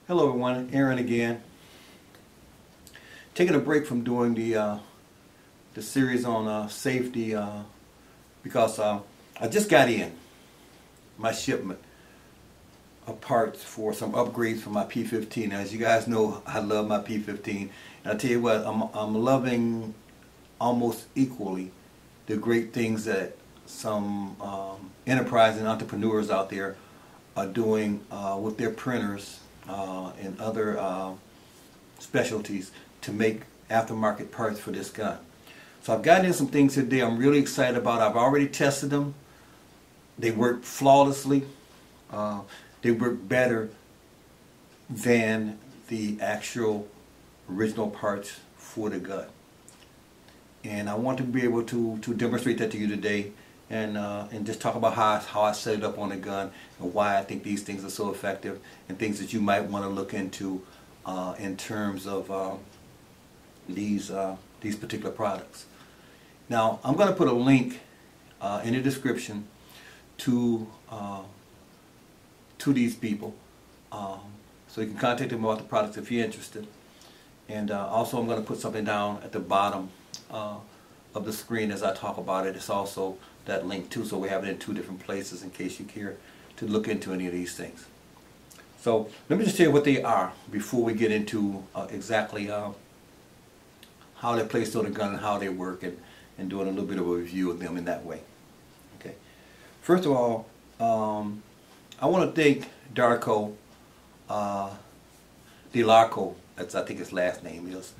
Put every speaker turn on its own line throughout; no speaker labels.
Hello everyone, Aaron again. Taking a break from doing the series on safety because I just got in my shipment of parts for some upgrades for my P15. As you guys know, I love my P15, and I tell you what, I'm loving almost equally the great things that some enterprising entrepreneurs out there are doing with their printers and other specialties to make aftermarket parts for this gun. So I've gotten in some things today I'm really excited about. I've already tested them. They work flawlessly. They work better than the actual original parts for the gun. And I want to be able to demonstrate that to you today, and just talk about how I set it up on the gun and why I think these things are so effective, and things that you might want to look into in terms of these particular products. Now I'm going to put a link in the description to these people, so you can contact them about the products if you're interested. And also I'm going to put something down at the bottom of the screen as I talk about it. It's also that link too, so we have it in two different places in case you care to look into any of these things. So let me just tell you what they are before we get into exactly how they're placed on the gun and how they work, and doing a little bit of a review of them in that way. Okay. First of all, I want to thank Darko DeLarco, that's I think his last name is.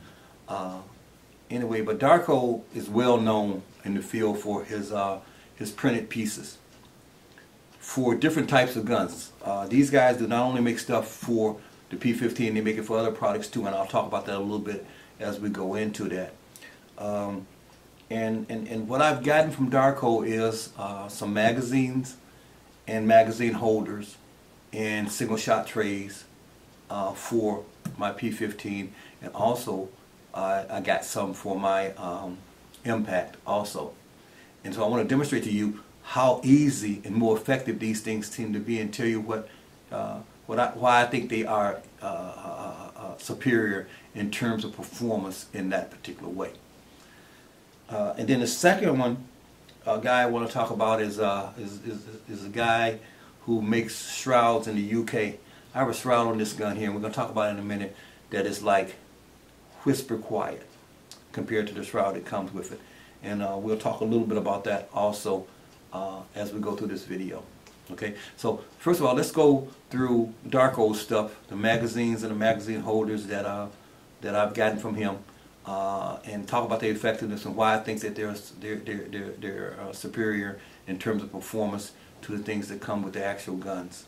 Anyway, but Darko is well known in the field for his printed pieces for different types of guns. These guys do not only make stuff for the P15, they make it for other products too, and I'll talk about that a little bit as we go into that. And what I've gotten from Darko is some magazines and magazine holders and single shot trays for my P15, and also I got some for my impact also. And so I want to demonstrate to you how easy and more effective these things seem to be, and tell you why I think they are superior in terms of performance in that particular way. And then the second one, guy I want to talk about is a guy who makes shrouds in the UK. I have a shroud on this gun here, and we're going to talk about it in a minute, that is like whisper quiet compared to the shroud that comes with it. And we'll talk a little bit about that also as we go through this video. Okay, so first of all, let's go through Darko's stuff, the magazines and the magazine holders that I've gotten from him, and talk about their effectiveness and why I think that they're superior in terms of performance to the things that come with the actual guns.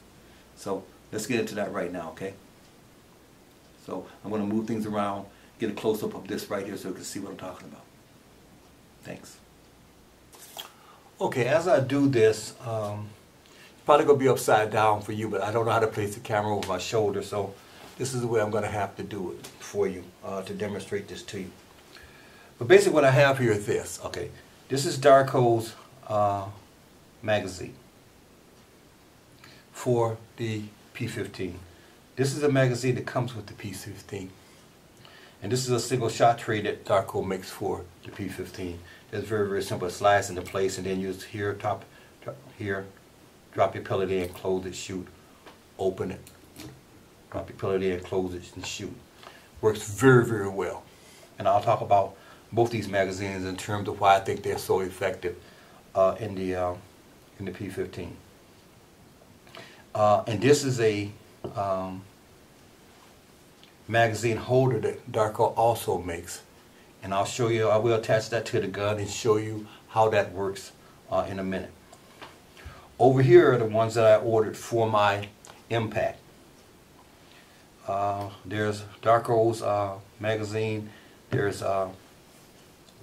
So let's get into that right now, okay? So I'm going to move things around, get a close-up of this right here so you can see what I'm talking about. Thanks. Okay, as I do this, it's probably going to be upside down for you, but I don't know how to place the camera over my shoulder, so this is the way I'm going to have to do it for you to demonstrate this to you. But basically what I have here is this. Okay, this is Darko's magazine for the P15. This is a magazine that comes with the P15. And this is a single shot tray that Darko makes for the P15. It's very, very simple. It slides into place, and then you just here, here, drop your pellet in, close it, shoot, open it. Drop your pellet in, close it, and shoot. Works very, very well. And I'll talk about both these magazines in terms of why I think they're so effective in the P15. And this is a magazine holder that Darko also makes, and I'll show you. I will attach that to the gun and show you how that works in a minute. Over here are the ones that I ordered for my impact. There's Darko's magazine. There's the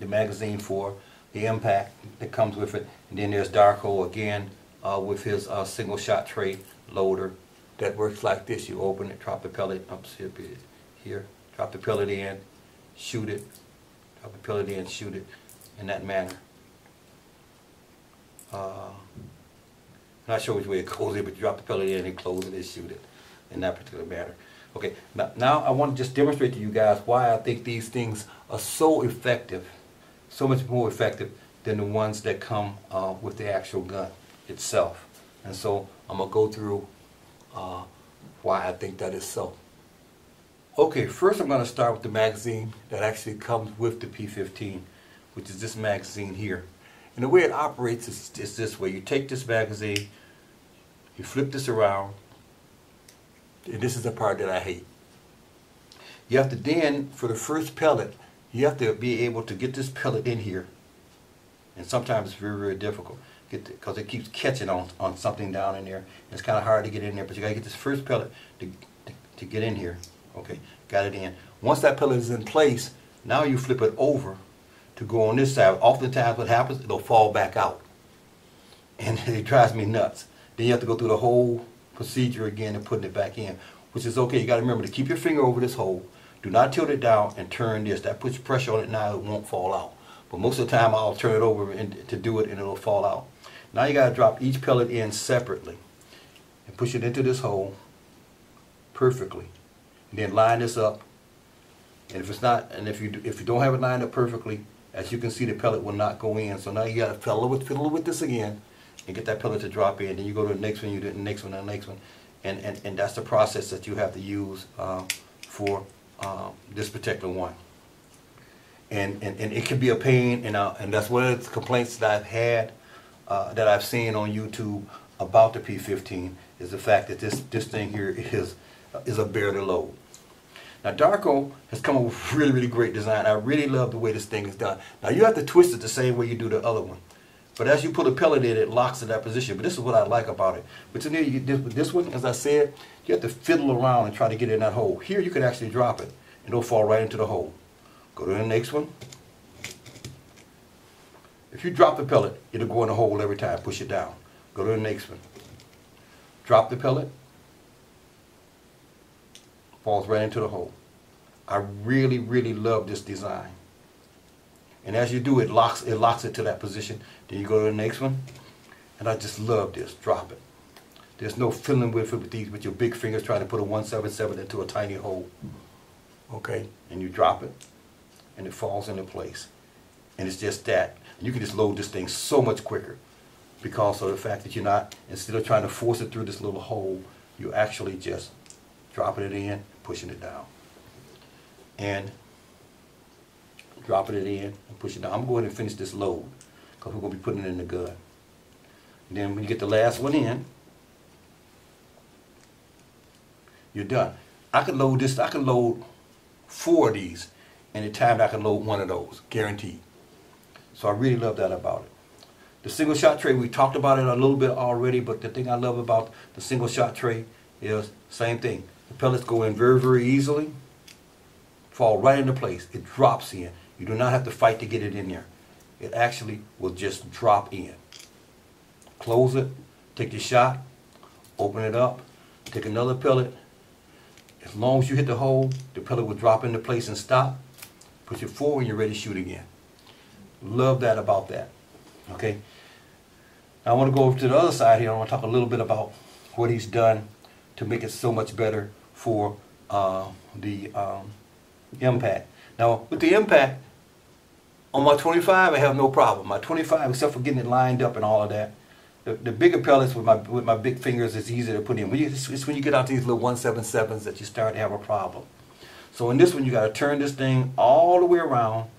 magazine for the impact that comes with it, and then there's Darko again with his single shot tray loader that works like this. You open it, drop the pellet up here, drop the pellet in, shoot it, drop the pellet in, shoot it in that manner. Not sure which way it goes in, but you drop the pellet in and close it and shoot it in that particular manner. Okay, now I want to just demonstrate to you guys why I think these things are so effective, so much more effective than the ones that come with the actual gun itself. And so I'm going to go through why I think that is so. Okay, first I'm going to start with the magazine that actually comes with the P15, which is this magazine here. And the way it operates is this way. You take this magazine, you flip this around, and this is the part that I hate. You have to then, for the first pellet, you have to be able to get this pellet in here. And sometimes it's very, very difficult because it keeps catching on something down in there. And it's kind of hard to get in there, but you got to get this first pellet to get in here. Okay, got it in. Once that pellet is in place, now you flip it over to go on this side. Oftentimes what happens, it'll fall back out. And it drives me nuts. Then you have to go through the whole procedure again and putting it back in, which is okay. You got to remember to keep your finger over this hole. Do not tilt it down and turn this. That puts pressure on it now, it won't fall out. But most of the time I'll turn it over to do it and it'll fall out. Now you got to drop each pellet in separately and push it into this hole perfectly. And then line this up. And if it's not, and if you don't have it lined up perfectly, as you can see, the pellet will not go in. So now you got to fiddle with this again and get that pellet to drop in. Then you go to the next one, you do the next one, and the next one, and that's the process that you have to use for this particular one. And it can be a pain, and that's one of the complaints that I've had, that I've seen on YouTube about the P15, is the fact that this thing here is a bear to load. Now Darko has come up with really, really great design. I really love the way this thing is done. Now you have to twist it the same way you do the other one. But as you put a pellet in, it locks in that position. But this is what I like about it. But then you get with this one, as I said, you have to fiddle around and try to get in that hole. Here you can actually drop it, and it'll fall right into the hole. Go to the next one. If you drop the pellet, it'll go in the hole every time. Push it down. Go to the next one. Drop the pellet. Falls right into the hole. I really, really love this design. And as you do, it locks it to that position. Then you go to the next one. And I just love this. Drop it. There's no fiddling with it with your big fingers trying to put a 177 into a tiny hole. Okay? And you drop it. And it falls into place. And it's just that. You can just load this thing so much quicker because of the fact that you're not, instead of trying to force it through this little hole, you actually just dropping it in, pushing it down. And dropping it in and pushing it down. I'm going to go ahead and finish this load because we're going to be putting it in the gun. And then when you get the last one in, you're done. I can load this, I can load 4 of these, and at times I can load 1 of those, guaranteed. So I really love that about it. The single shot tray, we talked about it a little bit already, but the thing I love about the single shot tray is same thing. The pellets go in very, very easily, fall right into place. It drops in. You do not have to fight to get it in there. It actually will just drop in. Close it, take your shot, open it up, take another pellet. As long as you hit the hole, the pellet will drop into place and stop. Push it forward and you're ready to shoot again. Love that about that. Okay. Now I want to go over to the other side here. I want to talk a little bit about what he's done to make it so much better for the impact. Now with the impact, on my 25 I have no problem. My 25, except for getting it lined up and all of that, the bigger pellets with my big fingers is easier to put in. It's when you get out these little 177s that you start to have a problem. So in this one you got to turn this thing all the way around.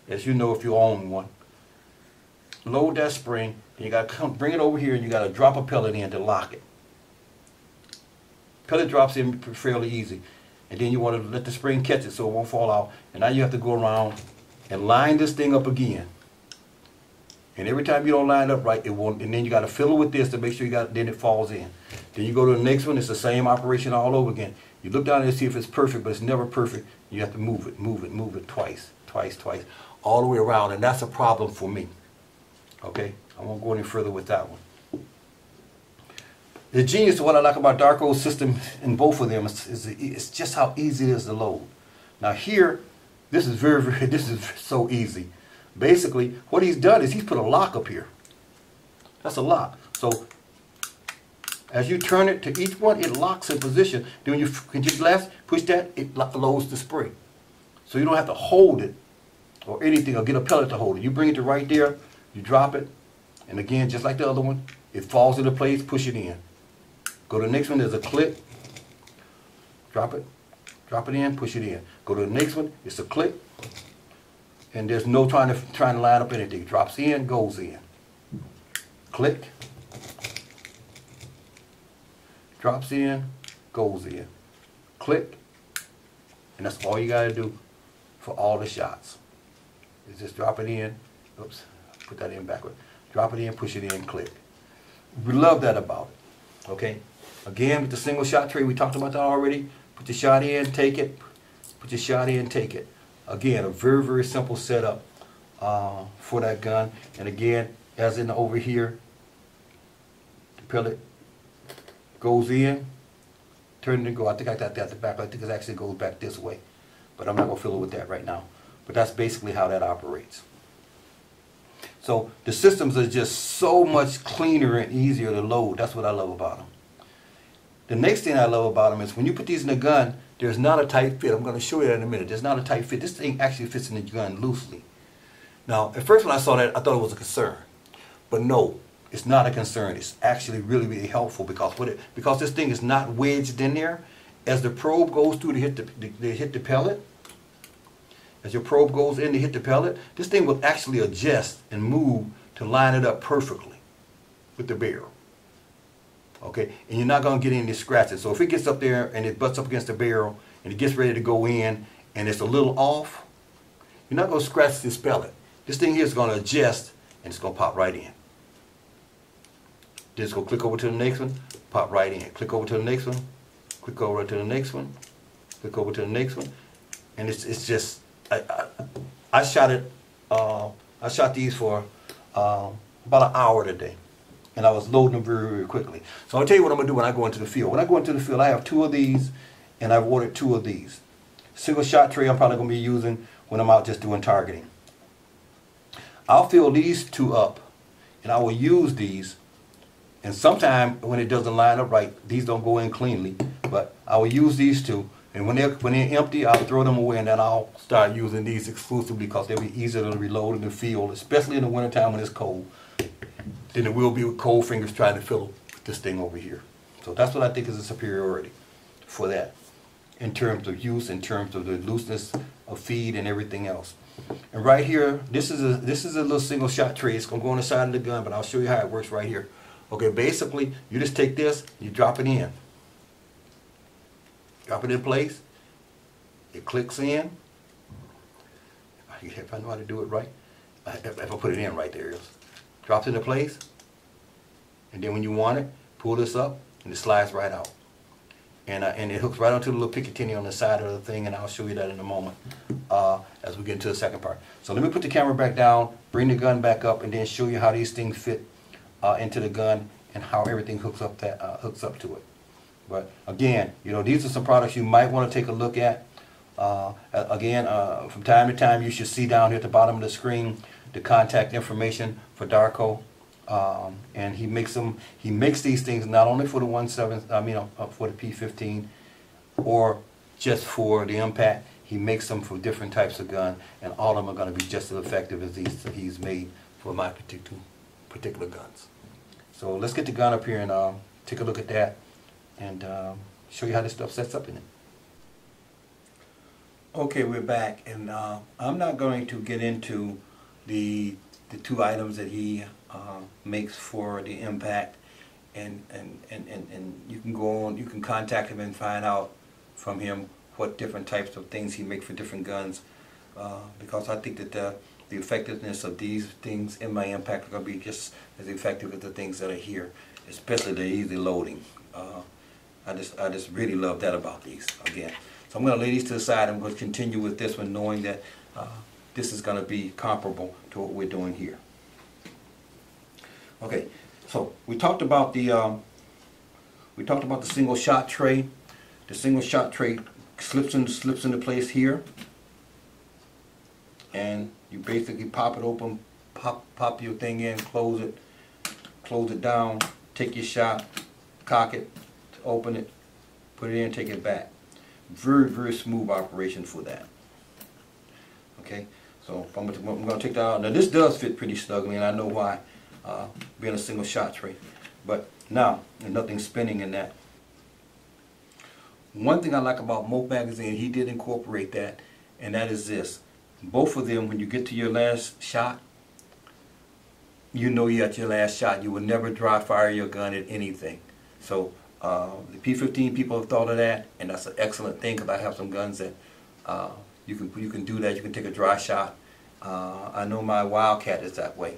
As you know if you own one. Load that spring, and you got to come bring it over here and you got to drop a pellet in to lock it. Pellet drops in fairly easy. And then you want to let the spring catch it so it won't fall out. And now you have to go around and line this thing up again. And every time you don't line it up right, it won't. And then you got to fiddle with this to make sure you got. Then it falls in. Then you go to the next one. It's the same operation all over again. You look down and see if it's perfect, but it's never perfect. You have to move it twice, all the way around, and that's a problem for me. Okay, I won't go any further with that one. The genius of what I like about Darko's system in both of them is just how easy it is to load. Now here, this is so easy. Basically, what he's done is he's put a lock up here. That's a lock. So As you turn it to each one, it locks in position. Then when you continue last, push that, it loads the spray. So you don't have to hold it or anything, or get a pellet to hold it. You bring it to right there, you drop it, and again, just like the other one, it falls into place, push it in. Go to the next one, there's a click, drop it in, push it in. Go to the next one, it's a click, and there's no trying to line up anything. Drops in, goes in. Click, drops in, goes in. Click, and that's all you gotta do for all the shots. Is just drop it in, oops, put that in backward. Drop it in, push it in, click. We love that about it, okay? Again, with the single shot tray, we talked about that already. Put the shot in, take it. Put your shot in, take it. Again, a very, very simple setup for that gun. And again, as in over here, the pellet goes in, turn it and go. I think I got that at the back. I think it actually goes back this way. But I'm not going to fiddle with that right now. But that's basically how that operates. So the systems are just so much cleaner and easier to load. That's what I love about them. The next thing I love about them is when you put these in the gun, there's not a tight fit. I'm going to show you that in a minute. There's not a tight fit. This thing actually fits in the gun loosely. Now, at first when I saw that, I thought it was a concern. But no, it's not a concern. It's actually really, really helpful because this thing is not wedged in there. As the probe goes through to hit the pellet, as your probe goes in to hit the pellet, this thing will actually adjust and move to line it up perfectly with the barrel. Okay, and you're not going to get any scratches. So if it gets up there and it butts up against the barrel and it gets ready to go in and it's a little off, you're not going to scratch this pellet. This thing here is going to adjust and it's going to pop right in. Just go click over to the next one, pop right in. Click over to the next one, click over to the next one, click over to the next one, and it's just I shot it. I shot these for about an hour today. And I was loading them very, very quickly. So I'll tell you what I'm going to do when I go into the field. When I go into the field, I have 2 of these, and I've ordered 2 of these. Single shot tray I'm probably going to be using when I'm out just doing targeting. I'll fill these 2 up, and I will use these. And sometime when it doesn't line up right, these don't go in cleanly, but I will use these 2. And when they're empty, I'll throw them away, and then I'll start using these exclusively because they'll be easier to reload in the field, especially in the wintertime when it's cold. Then it will be with cold fingers trying to fill this thing over here. So that's what I think is a superiority for that in terms of use, in terms of the looseness of feed and everything else. And right here, this is a little single shot tray. It's going to go on the side of the gun, but I'll show you how it works right here. Okay, basically, you just take this, you drop it in. Drop it in place. It clicks in. If I know how to do it right. If I put it in right there. Drops into place, and then when you want it, pull this up, and it slides right out. And it hooks right onto the little Picatinny on the side of the thing, and I'll show you that in a moment as we get into the second part. So let me put the camera back down, bring the gun back up, and then show you how these things fit into the gun and how everything hooks up to it. But again, you know, these are some products you might want to take a look at. Again, from time to time, you should see down here at the bottom of the screen the contact information for Darko, and he makes these things not only for the for the P15 or just for the impact. He makes them for different types of gun, and all of them are going to be just as effective as these he's made for my particular guns. So let's get the gun up here and take a look at that and show you how this stuff sets up in it. Okay, we're back, and I'm not going to get into the 2 items that he makes for the impact, and you can go on, you can contact him and find out from him what different types of things he makes for different guns, because I think that the effectiveness of these things in my impact are going to be just as effective as the things that are here, especially the easy loading. I just really love that about these again. So I'm going to lay these to the side. I'm going to continue with this one, knowing that this is going to be comparable to what we're doing here. Okay, so we talked about the single shot tray. The single shot tray slips into place here, and you basically pop it open, pop your thing in, close it down, take your shot, cock it, open it, put it in, take it back. Very, very smooth operation for that. Okay, so I'm going to take that out. Now this does fit pretty snugly, and I know why, being a single shot tray. But now, there's nothing spinning in that. One thing I like about Moke Magazine, he did incorporate that, and that is this. Both of them, when you get to your last shot, you know you're at your last shot. You will never dry fire your gun at anything. So the P15 people have thought of that, and that's an excellent thing, because I have some guns that you can do that. You can take a dry shot. I know my Wildcat is that way.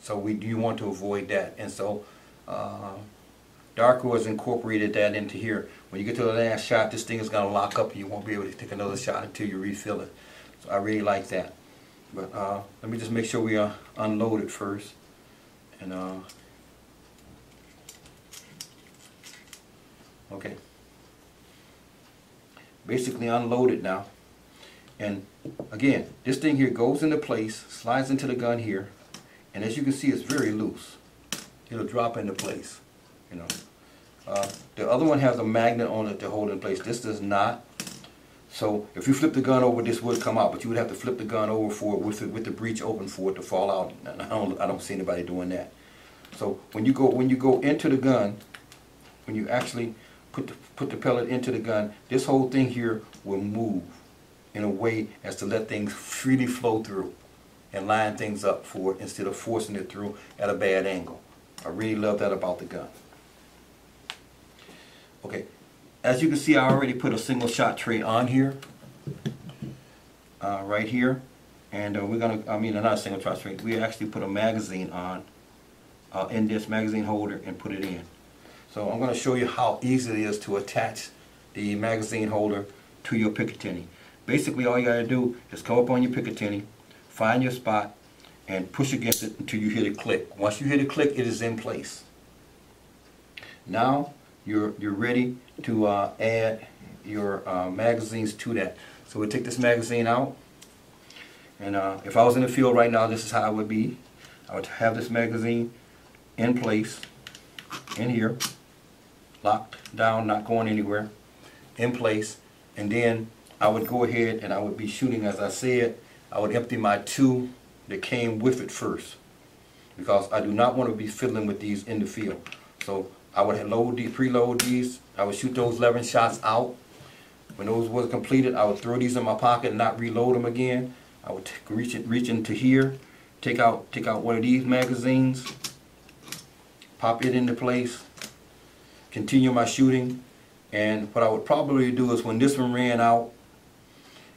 So you want to avoid that, and so Darko has incorporated that into here. When you get to the last shot, this thing is going to lock up, and you won't be able to take another shot until you refill it. So I really like that. But let me just make sure we unload it first. And okay, basically unload it now. And again, this thing here goes into place, slides into the gun here, and as you can see, it's very loose. It'll drop into place, you know. The other one has a magnet on it to hold in place. This does not. So if you flip the gun over, this would come out, but you would have to flip the gun over for it with the breech open for it to fall out. And I don't see anybody doing that. So when you go into the gun, when you actually put the pellet into the gun, this whole thing here will move in a way as to let things freely flow through and line things up for it instead of forcing it through at a bad angle. I really love that about the gun. Okay, as you can see, I already put a single shot tray on here, right here, and we're gonna, not a single shot tray, we actually put a magazine on in this magazine holder and put it in. So I'm gonna show you how easy it is to attach the magazine holder to your Picatinny. Basically, all you gotta do is come up on your Picatinny, find your spot, and push against it until you hear the click. Once you hear the click, it is in place. Now you're ready to add your magazines to that. So we take this magazine out, and if I was in the field right now, this is how it would be. I would have this magazine in place, in here, locked down, not going anywhere, in place, and then I would go ahead and I would be shooting. As I said, I would empty my two that came with it first, because I do not want to be fiddling with these in the field. So I would preload these. I would shoot those 11 shots out. When those was completed, I would throw these in my pocket and not reload them again. I would reach into here, take out one of these magazines, pop it into place, continue my shooting. And what I would probably do is, when this one ran out,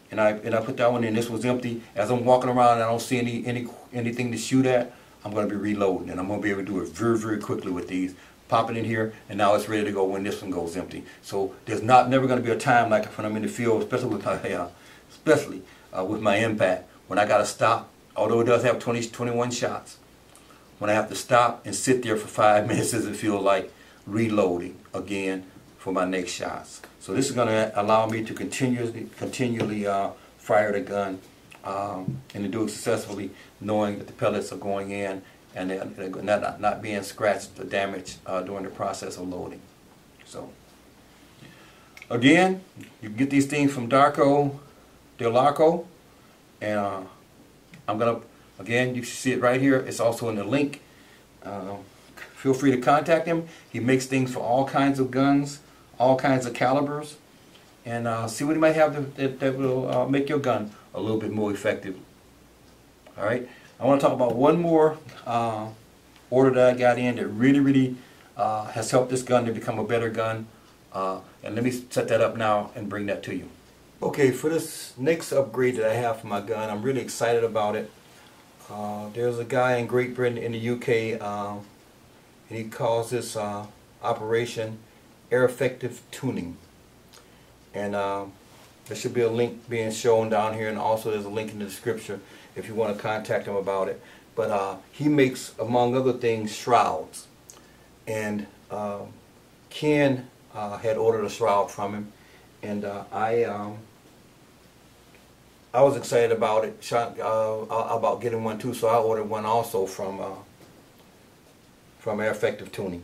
and I put that one in, this was empty, as I'm walking around and I don't see anything to shoot at, I'm going to be reloading, and I'm going to be able to do it very, very quickly with these. Pop it in here, and now it's ready to go when this one goes empty. So there's never going to be a time like when I'm in the field, especially with my impact, when I got to stop. Although it does have 21 shots, when I have to stop and sit there for 5 minutes, does it feel like reloading again for my next shots. So this is going to allow me to continually fire the gun and to do it successfully, knowing that the pellets are going in and they're not being scratched or damaged during the process of loading. So again, you can get these things from Darko Del Arco, and I'm gonna, again, you see it right here. It's also in the link. Feel free to contact him. He makes things for all kinds of guns, all kinds of calibers, and see what he might have that will make your gun a little bit more effective. All right. I want to talk about one more order that I got in that really has helped this gun to become a better gun. And let me set that up now and bring that to you. Okay, for this next upgrade that I have for my gun, I'm really excited about it. There's a guy in Great Britain, in the UK, and he calls this operation Air Effective Tuning. And there should be a link being shown down here, and also there's a link in the description if you want to contact him about it. But he makes, among other things, shrouds. And Ken had ordered a shroud from him, and I was excited about it, about getting one too, so I ordered one also from from Air Effective Tuning.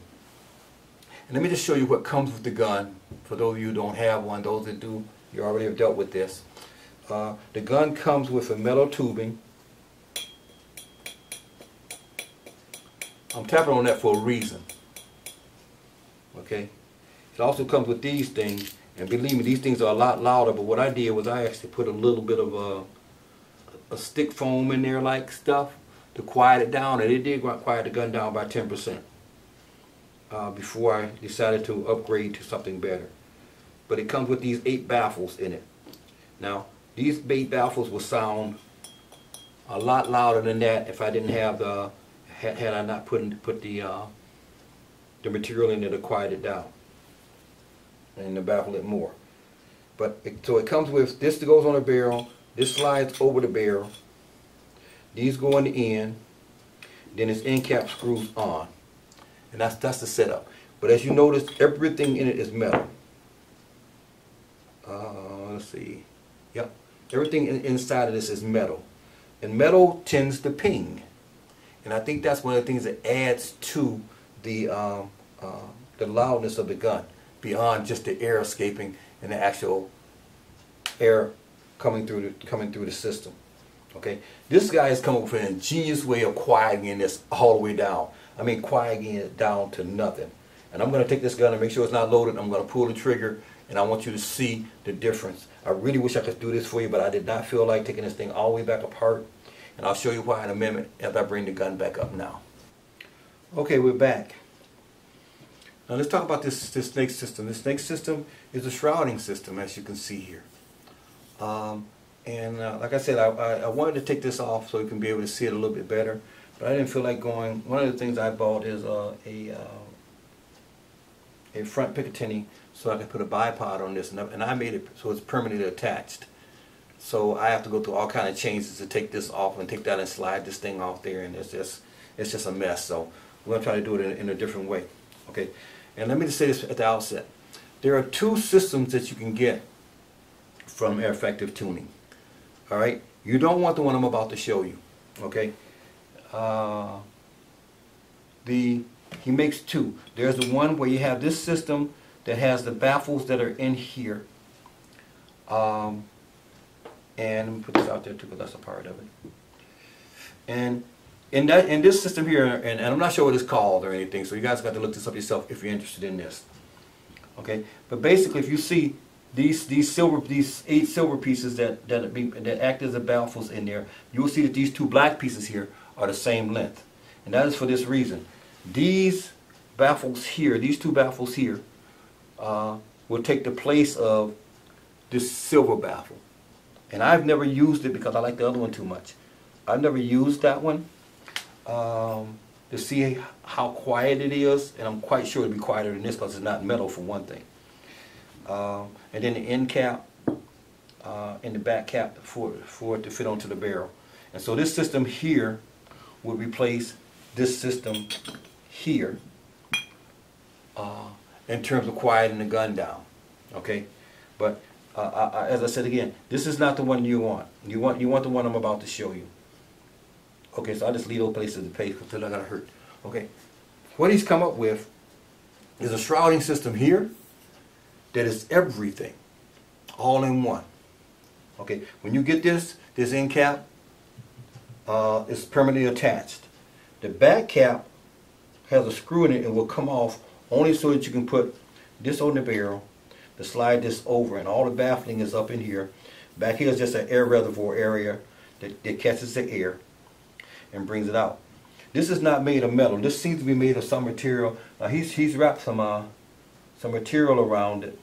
And let me just show you what comes with the gun. For those of you who don't have one, those that do, you already have dealt with this. The gun comes with a metal tubing. I'm tapping on that for a reason. Okay? It also comes with these things, and believe me, these things are a lot louder, but what I did was I actually put a little bit of a stick foam in there like stuff to quiet it down, and it did quiet the gun down by 10% before I decided to upgrade to something better. But it comes with these 8 baffles in it. Now, these 8 baffles will sound a lot louder than that if I didn't have the, had I not put the material in there to quiet it down and to baffle it more. But so it comes with this that goes on the barrel, this slides over the barrel, these go in the end, then this end cap screws on, and that's the setup. But as you notice, everything in it is metal. Let's see, yep, everything inside of this is metal, and metal tends to ping, and I think that's one of the things that adds to the loudness of the gun, beyond just the air escaping and the actual air coming through the system. Okay, this guy has come up with an ingenious way of quieting this all the way down. I mean, quieting it down to nothing. And I'm going to take this gun and make sure it's not loaded. I'm going to pull the trigger, and I want you to see the difference. I really wish I could do this for you, but I did not feel like taking this thing all the way back apart. And I'll show you why in a minute as I bring the gun back up now. Okay, we're back. Now let's talk about this snake system. The snake system is a shrouding system, as you can see here. Like I said, I wanted to take this off so you can be able to see it a little bit better, but I didn't feel like going. One of the things I bought is a front Picatinny, so I can put a bipod on this, and I made it so it's permanently attached. So I have to go through all kind of changes to take this off and take that and slide this thing off there, and it's just a mess. So we're gonna try to do it in a different way. Okay, and let me just say this at the outset: there are 2 systems that you can get from Air Effective Tuning. All right, you don't want the one I'm about to show you. Okay, he makes 2. There's the one where you have this system that has the baffles that are in here. And let me put this out there too, because that's a part of it. And in this system here, and I'm not sure what it's called or anything, so you guys got to look this up yourself if you're interested in this. Okay, but basically, if you see these 8 silver pieces that act as the baffles in there, you will see that these 2 black pieces here are the same length, and that is for this reason. These baffles here, these 2 baffles here, will take the place of this silver baffle. And I've never used it because I like the other one too much. I've never used that one to see how quiet it is, and I'm quite sure it'll be quieter than this because it's not metal for one thing. And then the end cap and the back cap for it to fit onto the barrel. And so this system here will replace this system here in terms of quieting the gun down. Okay, but as I said again, this is not the one you want. You want the one I'm about to show you. Okay, so I'll just leave those places to pay because they're not gonna hurt. Okay, what he's come up with is a shrouding system here that is everything, all in one. Okay, when you get this end cap is permanently attached. The back cap has a screw in it and will come off only so that you can put this on the barrel, to slide this over, and all the baffling is up in here. Back here is just an air reservoir area that catches the air and brings it out. This is not made of metal. This seems to be made of some material. He's wrapped some material around it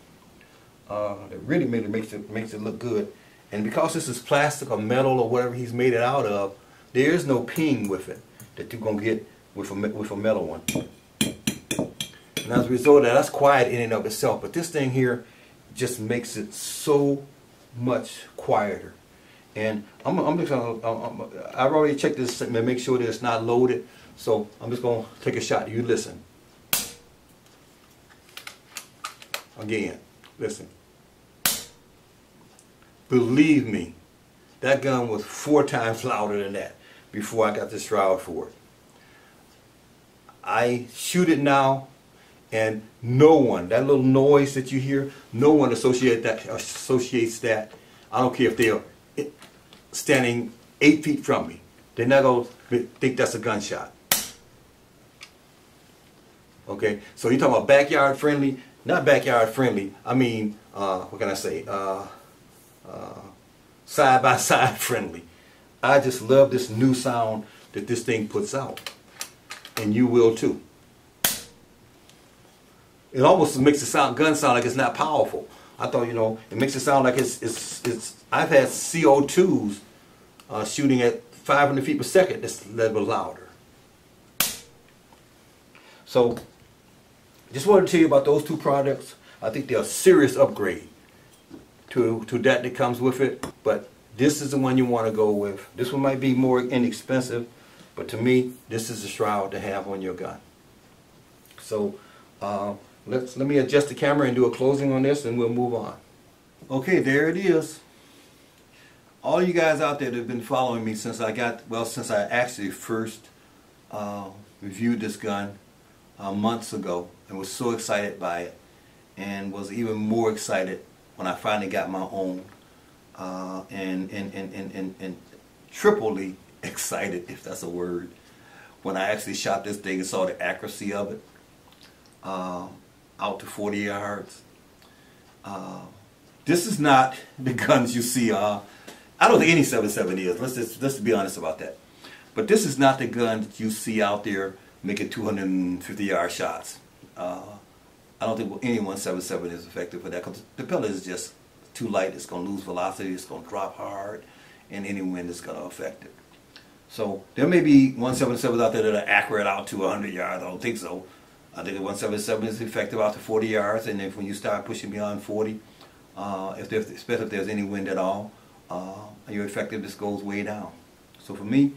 that really makes it look good. And because this is plastic or metal or whatever he's made it out of, there is no ping with it that you're gonna get with a metal one. And as a result of that, that's quiet in and of itself. But this thing here just makes it so much quieter. And I've already checked this and make sure that it's not loaded. So I'm just gonna take a shot. You listen. Again, listen. Believe me, that gun was 4 times louder than that before I got this shroud for it. I shoot it now, and no one, that little noise that you hear, no one associates that. I don't care if they're standing 8 feet from me. They're not going to think that's a gunshot. Okay, so you're talking about backyard friendly? Not backyard friendly. I mean, what can I say? Side by side friendly. I just love this new sound that this thing puts out, and you will too. It almost makes the gun sound like it's not powerful. I thought, you know, it makes it sound like it's. I've had CO2s shooting at 500 feet per second. That's a little louder. So, just wanted to tell you about those two products. I think they're a serious upgrade to that comes with it. But this is the one you want to go with. This one might be more inexpensive, but to me, this is the shroud to have on your gun. So, let me adjust the camera and do a closing on this, and we'll move on. Okay, there it is. All you guys out there that have been following me since I actually first reviewed this gun months ago, and was so excited by it, and was even more excited when I finally got my own, and triply excited, if that's a word, when I actually shot this thing and saw the accuracy of it out to 40 yards. This is not the guns you see. I don't think any 7.7 is. Let's be honest about that. But this is not the gun that you see out there making 250-yard shots. I don't think any 177 is effective for that, because the pellet is just too light. It's going to lose velocity. It's going to drop hard, and any wind is going to affect it. So there may be 177s out there that are accurate out to 100 yards. I don't think so. I think the 177 is effective out to 40 yards, and if when you start pushing beyond 40, especially if there's any wind at all, your effectiveness goes way down. So for me,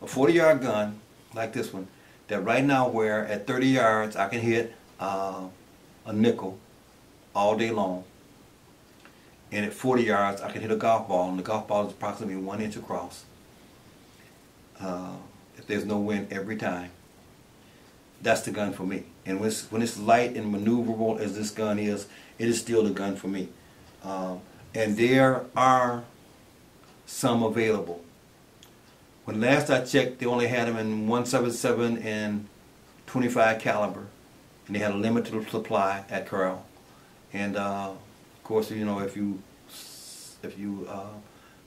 a 40-yard gun like this one, that right now where at 30 yards I can hit a nickel all day long, and at 40 yards I can hit a golf ball, and the golf ball is approximately 1 inch across. If there's no wind every time, that's the gun for me. And when it's light and maneuverable as this gun is, it is still the gun for me. And there are some available. When last I checked, they only had them in 177 and 25 caliber, and they had a limited supply at Corral. And of course, you know, if you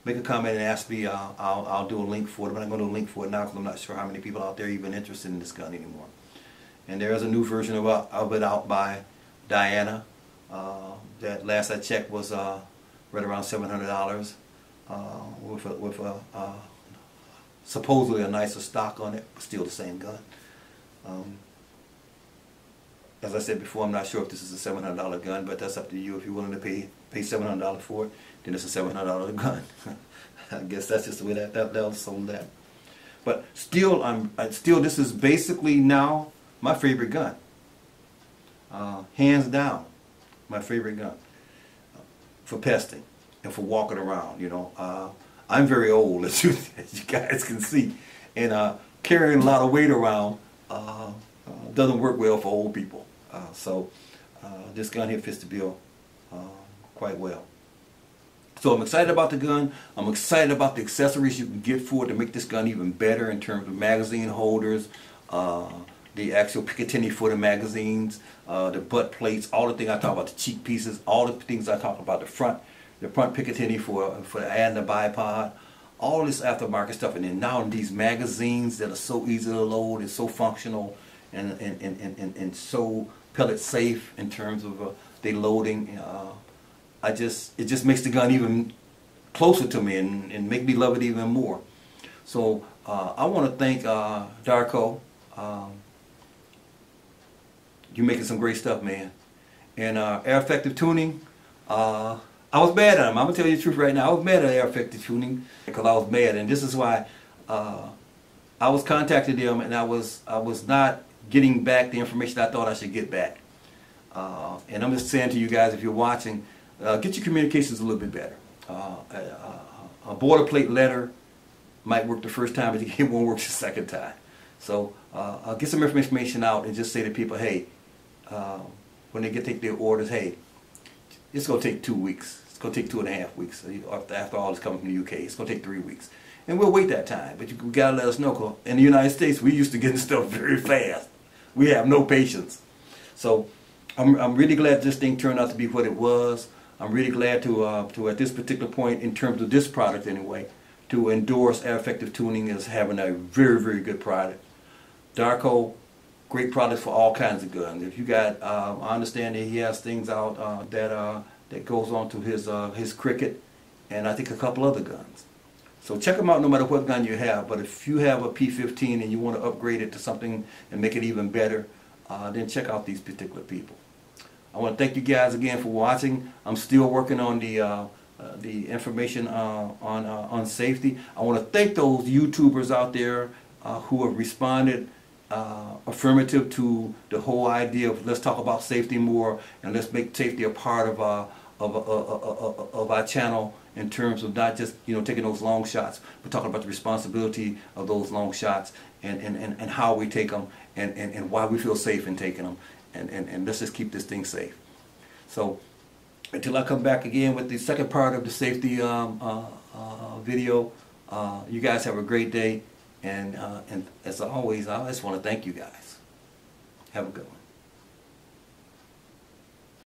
make a comment and ask me, I'll do a link for it. But I'm going to do a link for it now because I'm not sure how many people out there are even interested in this gun anymore. And there is a new version of it out by Diana. That last I checked was right around $700 with supposedly a nicer stock on it, but still the same gun. As I said before, I'm not sure if this is a $700 gun, but that's up to you. If you're willing to pay $700 for it, then it's a $700 gun. I guess that's just the way they'll sold that. But still, this is basically now my favorite gun. Hands down, my favorite gun for pesting and for walking around. You know, I'm very old, as you guys can see, and carrying a lot of weight around doesn't work well for old people. So this gun here fits the bill quite well. So I'm excited about the gun. I'm excited about the accessories you can get for it to make this gun even better in terms of magazine holders, the actual Picatinny for the magazines, the butt plates, all the things I talk about, the cheek pieces, all the things I talk about, the front Picatinny for adding the bipod, all this aftermarket stuff. And then now these magazines that are so easy to load and so functional and so pellet safe in terms of they loading. It just makes the gun even closer to me and make me love it even more. So I want to thank Darko. You're making some great stuff, man. And Air Effective Tuning, I was mad at him. I'm going to tell you the truth right now. I was mad at Air Effective Tuning because I was mad. And this is why I was contacting them, and I was not getting back the information I thought I should get back. And I'm just saying to you guys, if you're watching, get your communications a little bit better. A boilerplate letter might work the first time, but it won't work the second time. So I'll get some information out and just say to people, hey, when they take their orders, hey, it's going to take 2 weeks. It's going to take 2.5 weeks. After all is coming from the UK, it's going to take 3 weeks. And we'll wait that time. But you got to let us know. 'Cause in the United States, we used to getting stuff very fast. We have no patience. So I'm really glad this thing turned out to be what it was. I'm really glad to at this particular point, in terms of this product anyway, to endorse Air Effective Tuning as having a very, very good product. Darko, great product for all kinds of guns. If you got, I understand that he has things out that goes on to his Cricket, and I think a couple other guns. So check them out no matter what gun you have. But if you have a P15 and you want to upgrade it to something and make it even better, then check out these particular people. I want to thank you guys again for watching. I'm still working on the information on safety. I want to thank those YouTubers out there who have responded affirmative to the whole idea of let's talk about safety more and let's make safety a part of our channel, in terms of not just taking those long shots, but talking about the responsibility of those long shots and how we take them and why we feel safe in taking them, and let's just keep this thing safe. So until I come back again with the second part of the safety video, you guys have a great day, and as always, I just want to thank you guys. Have a good one.